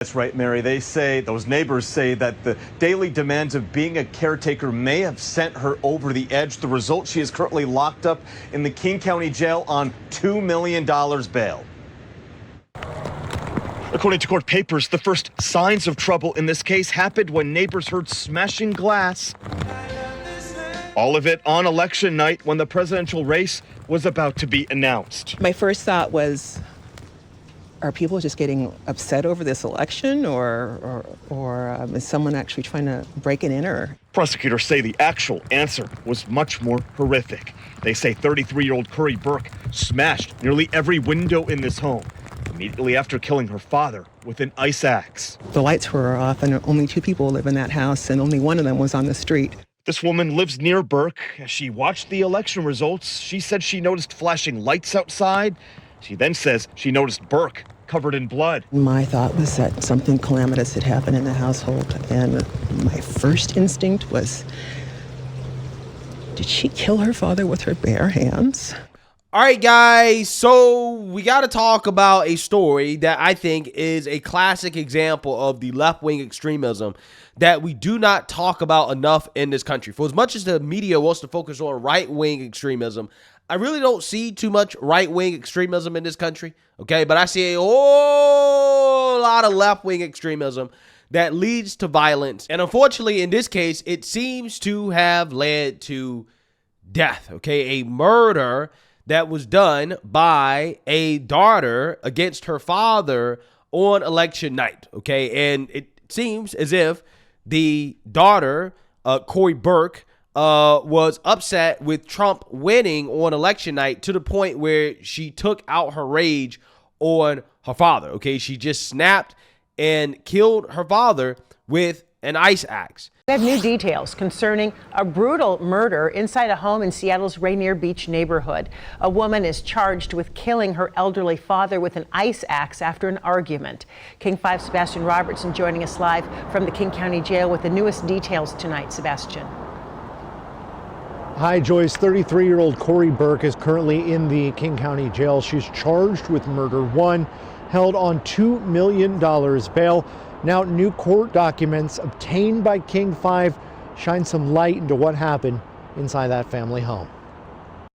That's right, Mary. Those neighbors say that the daily demands of being a caretaker may have sent her over the edge. The result, she is currently locked up in the King County Jail on $2 million bail. According to court papers, the first signs of trouble in this case happened when neighbors heard smashing glass. All of it on election night when the presidential race was about to be announced. My first thought was, are people just getting upset over this election, or is someone actually trying to break it in? Or prosecutors say the actual answer was much more horrific. They say 33-year-old Corey Burke smashed nearly every window in this home immediately after killing her father with an ice axe. The lights were off, and only 2 people live in that house, and only one of them was on the street. This woman lives near Burke. As she watched the election results, she said she noticed flashing lights outside. She then says she noticed Burke covered in blood. My thought was that something calamitous had happened in the household, and my first instinct was, did she kill her father with her bare hands? All right, guys, so we got to talk about a story that I think is a classic example of the left-wing extremism that we do not talk about enough in this country. For as much as the media wants to focus on right-wing extremism, I really don't see too much right-wing extremism in this country, okay? But I see a whole lot of left-wing extremism that leads to violence. And unfortunately, in this case, it seems to have led to death, okay? A murder that was done by a daughter against her father on election night, okay? And it seems as if the daughter, Corey Burke, was upset with Trump winning on election night to the point where she took out her rage on her father, okay? She just snapped and killed her father with an ice axe. We have new details concerning a brutal murder inside a home in Seattle's Rainier Beach neighborhood. A woman is charged with killing her elderly father with an ice axe after an argument. King 5 Sebastian Robertson joining us live from the King County Jail with the newest details tonight. Sebastian. Hi, Joyce. 33-year-old Corey Burke is currently in the King County Jail. She's charged with murder one, held on $2 million bail. Now, new court documents obtained by King 5 shine some light into what happened inside that family home.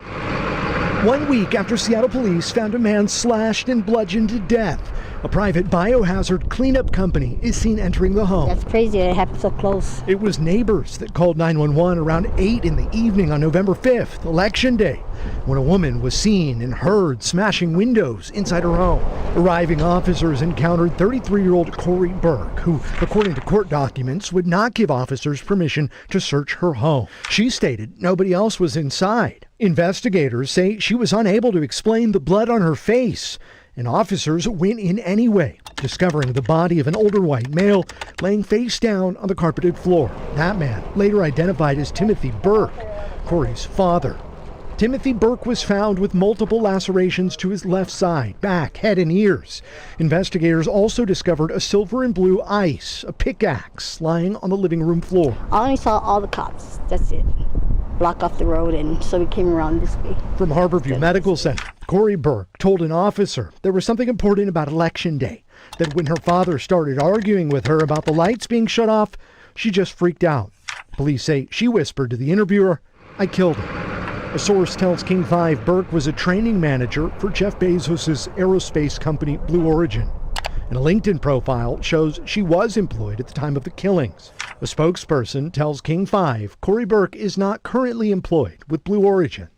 1 week after Seattle police found a man slashed and bludgeoned to death, a private biohazard cleanup company is seen entering the home. That's crazy that it happened so close. It was neighbors that called 911 around 8 in the evening on November 5th, Election Day, when a woman was seen and heard smashing windows inside her home. Arriving officers encountered 33-year-old Corey Burke, who, according to court documents, would not give officers permission to search her home. She stated nobody else was inside. Investigators say she was unable to explain the blood on her face, and officers went in anyway, discovering the body of an older white male laying face down on the carpeted floor. That man, later identified as Timothy Burke, Corey's father. Timothy Burke was found with multiple lacerations to his left side, back, head, and ears. Investigators also discovered a silver and blue ice, a pickaxe, lying on the living room floor. I only saw all the cops. That's it. Block off the road, and so we came around this way. From Harborview Medical Center, Corey Burke told an officer there was something important about Election Day, that when her father started arguing with her about the lights being shut off, she just freaked out. Police say she whispered to the interviewer, "I killed him." A source tells King 5 Burke was a training manager for Jeff Bezos' aerospace company Blue Origin. And a LinkedIn profile shows she was employed at the time of the killings. A spokesperson tells King 5 Corey Burke is not currently employed with Blue Origin.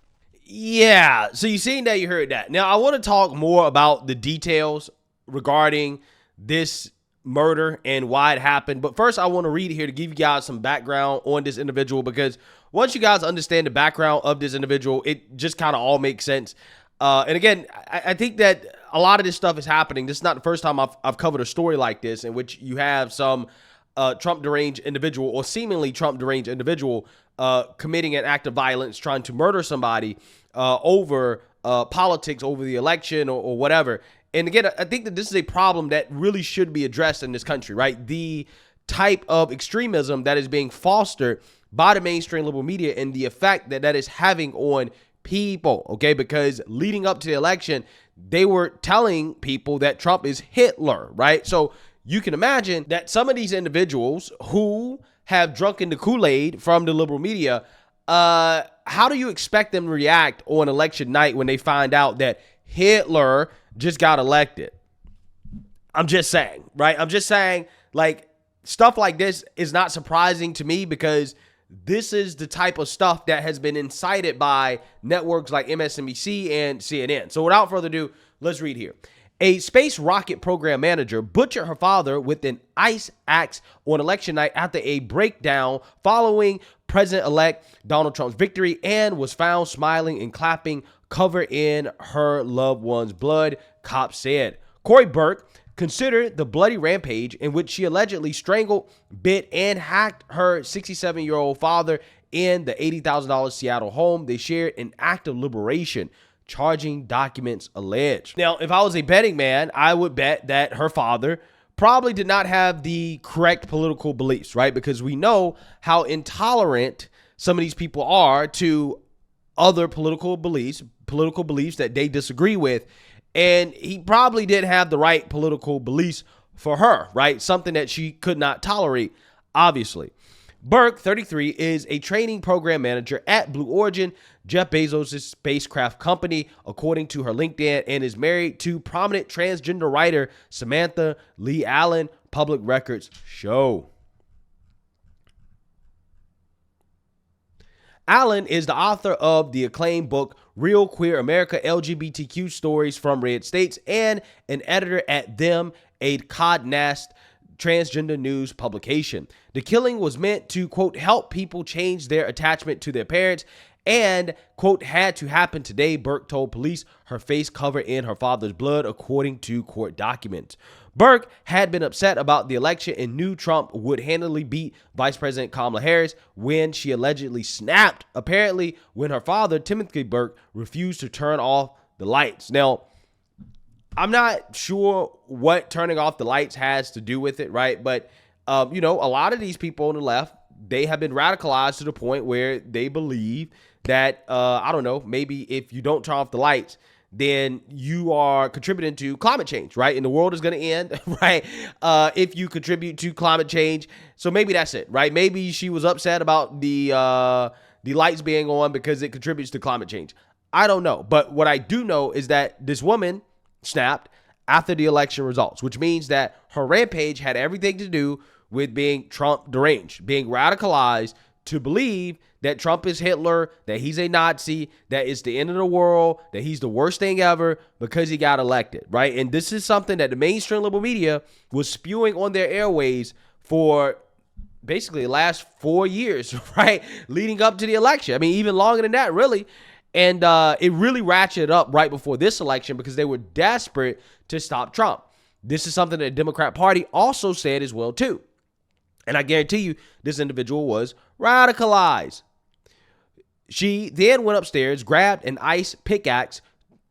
Yeah, so you seen that, you heard that. Now, I want to talk more about the details regarding this murder and why it happened. But first, I want to read here to give you guys some background on this individual, because once you guys understand the background of this individual, it just kind of all makes sense. And again, I think that a lot of this stuff is happening. This is not the first time I've covered a story like this in which you have some Trump deranged individual or seemingly Trump deranged individual committing an act of violence, trying to murder somebody over politics, over the election or whatever. And again, I think that this is a problem that really should be addressed in this country, right? The type of extremism that is being fostered by the mainstream liberal media and the effect that that is having on people, okay? Because leading up to the election, they were telling people that Trump is Hitler, right? So you can imagine that some of these individuals who have drunken the Kool-Aid from the liberal media, how do you expect them to react on election night when they find out that Hitler just got elected? I'm just saying, right? I'm just saying, like, stuff like this is not surprising to me because this is the type of stuff that has been incited by networks like MSNBC and CNN. So without further ado, let's read here. A space rocket program manager butchered her father with an ice axe on election night after a breakdown following President-elect Donald Trump's victory and was found smiling and clapping, covered in her loved one's blood, cops said. Corey Burke considered the bloody rampage in which she allegedly strangled, bit, and hacked her 67-year-old father in the $80,000 Seattle home they shared an act of liberation, charging documents allege. Now, if I was a betting man, I would bet that her father probably did not have the correct political beliefs, right? Because we know how intolerant some of these people are to other political beliefs that they disagree with. And he probably didn't have the right political beliefs for her, right? Something that she could not tolerate, obviously. Burke, 33, is a training program manager at Blue Origin, Jeff Bezos' spacecraft company, according to her LinkedIn, and is married to prominent transgender writer Samantha Lee Allen, public records show. Allen is the author of the acclaimed book Real Queer America, LGBTQ Stories from Red States, and an editor at Them, a Codnast transgender news publication. The killing was meant to, quote, help people change their attachment to their parents and, quote, had to happen today, Burke told police, her face covered in her father's blood, according to court documents. Burke had been upset about the election and knew Trump would handily beat Vice President Kamala Harris when she allegedly snapped, apparently when her father, Timothy Burke, refused to turn off the lights. Now, I'm not sure what turning off the lights has to do with it, right? But, a lot of these people on the left, they have been radicalized to the point where they believe that, maybe if you don't turn off the lights, then you are contributing to climate change, right? And the world is going to end, right? If you contribute to climate change. So maybe that's it, right? Maybe she was upset about the lights being on because it contributes to climate change. I don't know. But what I do know is that this woman snapped after the election results, which means that her rampage had everything to do with being Trump deranged, being radicalized to believe that Trump is Hitler, that he's a Nazi, that it's the end of the world, that he's the worst thing ever because he got elected, right? And this is something that the mainstream liberal media was spewing on their airways for basically the last 4 years, right? Leading up to the election. I mean, even longer than that, really. And it really ratcheted up right before this election because they were desperate to stop Trump. This is something that the Democrat Party also said as well, too. And I guarantee you, this individual was radicalized. She then went upstairs, grabbed an ice pickaxe,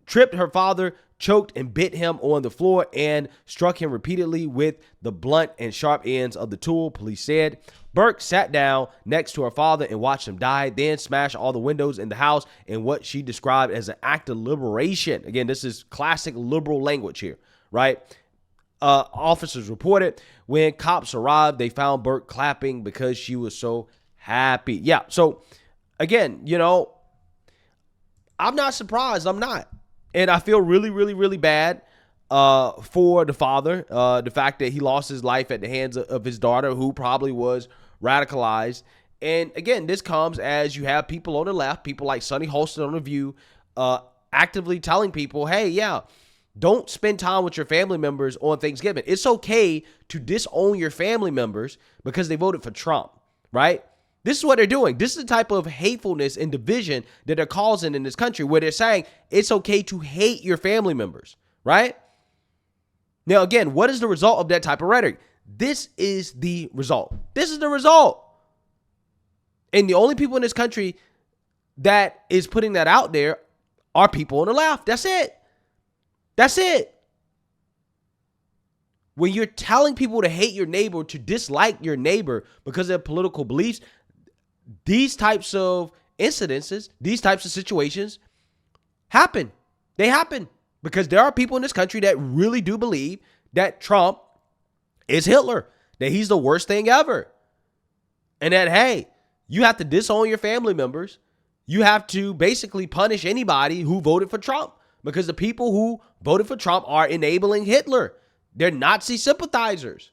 tripped her father, choked and bit him on the floor, and struck him repeatedly with the blunt and sharp ends of the tool, police said. Burke sat down next to her father and watched him die, then smashed all the windows in the house in what she described as an act of liberation. Again, this is classic liberal language here, right? Officers reported when cops arrived, they found Burke clapping because she was so happy. Yeah, so again, I'm not surprised. I'm not. And I feel really, really, really bad for the father. The fact that he lost his life at the hands of his daughter, who probably was radicalized. And again, this comes as you have people on the left, people like Sonny Holston on The View, actively telling people, hey, yeah, don't spend time with your family members on Thanksgiving. It's okay to disown your family members because they voted for Trump, right? This is what they're doing. This is the type of hatefulness and division that they're causing in this country, where they're saying it's okay to hate your family members, right? Now, again, what is the result of that type of rhetoric? This is the result. This is the result. And the only people in this country that is putting that out there are people on the left. That's it. That's it. When you're telling people to hate your neighbor, to dislike your neighbor because of their political beliefs, these types of incidences, these types of situations happen. They happen because there are people in this country that really do believe that Trump is Hitler, that he's the worst thing ever. And that, hey, you have to disown your family members. You have to basically punish anybody who voted for Trump, because the people who voted for Trump are enabling Hitler. They're Nazi sympathizers.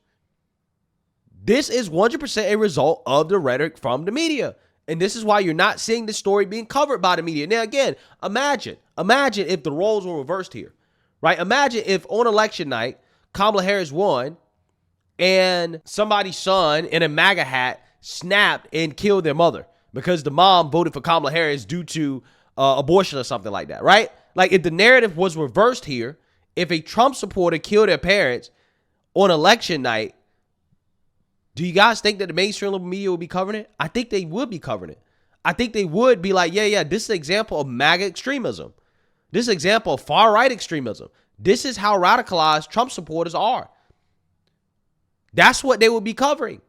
This is 100% a result of the rhetoric from the media. And this is why you're not seeing this story being covered by the media. Now, again, imagine if the roles were reversed here, right? Imagine if on election night, Kamala Harris won and somebody's son in a MAGA hat snapped and killed their mother because the mom voted for Kamala Harris due to abortion or something like that, right? Like, if the narrative was reversed here, if a Trump supporter killed their parents on election night, do you guys think that the mainstream media would be covering it? I think they would be covering it. I think they would be like, yeah, this is an example of MAGA extremism. This is an example of far-right extremism. This is how radicalized Trump supporters are. That's what they would be covering.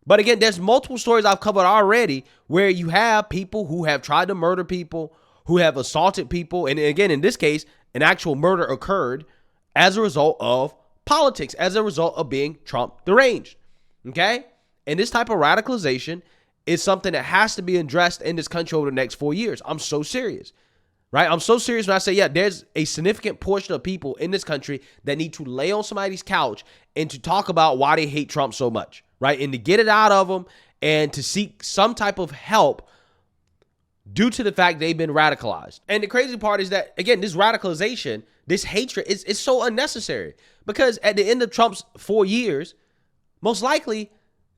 But again, there's multiple stories I've covered already where you have people who have tried to murder people, who have assaulted people. And again, in this case, an actual murder occurred as a result of politics, as a result of being Trump deranged. Okay? And this type of radicalization is something that has to be addressed in this country over the next 4 years. I'm so serious, right? I'm so serious when I say, yeah, there's a significant portion of people in this country that need to lay on somebody's couch and to talk about why they hate Trump so much, right? And to get it out of them and to seek some type of help due to the fact they've been radicalized. And the crazy part is that, again, this radicalization, this hatred is so unnecessary, because at the end of Trump's 4 years, most likely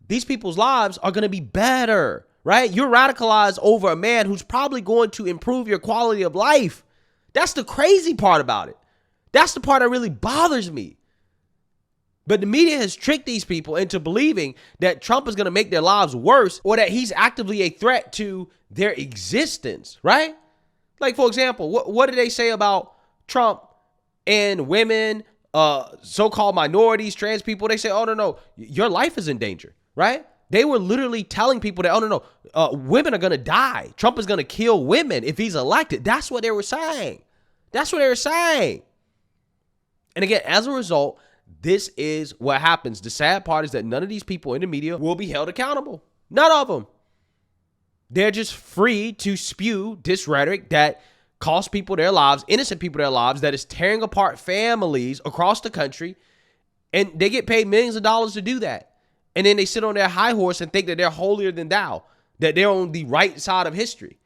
these people's lives are going to be better, right? You're radicalized over a man who's probably going to improve your quality of life. That's the crazy part about it. That's the part that really bothers me. But the media has tricked these people into believing that Trump is going to make their lives worse, or that he's actively a threat to their existence, right? Like, for example, what did they say about Trump and women, so-called minorities, trans people? They say, oh, no, your life is in danger, right? They were literally telling people that, oh, no, women are going to die. Trump is going to kill women if he's elected. That's what they were saying. That's what they were saying. And again, as a result, this is what happens. The sad part is that none of these people in the media will be held accountable. None of them. They're just free to spew this rhetoric that costs people their lives, innocent people their lives, that is tearing apart families across the country. And they get paid millions of dollars to do that. And then they sit on their high horse and think that they're holier than thou, that they're on the right side of history,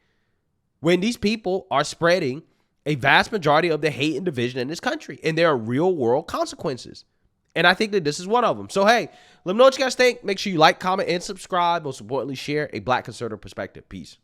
when these people are spreading a vast majority of the hate and division in this country. And there are real world consequences. And I think that this is one of them. So, hey, let me know what you guys think. Make sure you like, comment, and subscribe. Most importantly, share a Black conservative perspective. Peace.